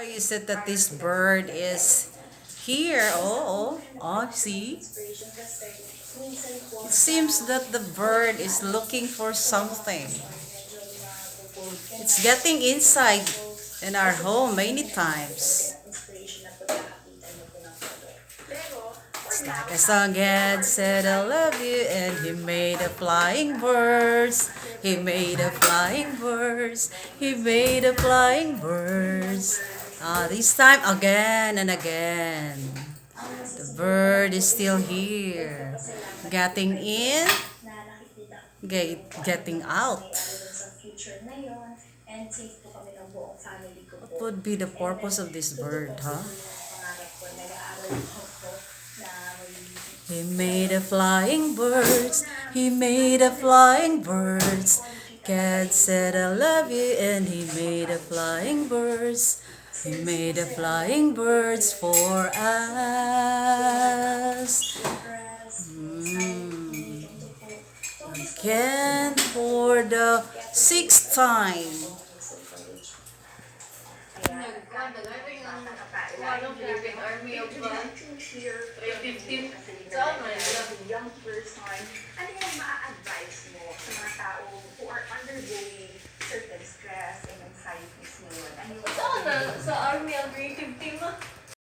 Why is it that this bird is here? See? It seems that the bird is looking for something. It's getting inside in our home many times. It's like a song God said I love you and he made a flying birds. He made a flying birds. He made a flying birds. This time again and again. The bird is still here. Getting in, getting out. What would be the purpose of this bird, huh? He made a flying birds. He made a flying birds. God said I love you and he made a flying birds. He made a flying birds for us. Again for the sixth time. Philippine Army of 315. Saan man? Young person, ano yung ma-advise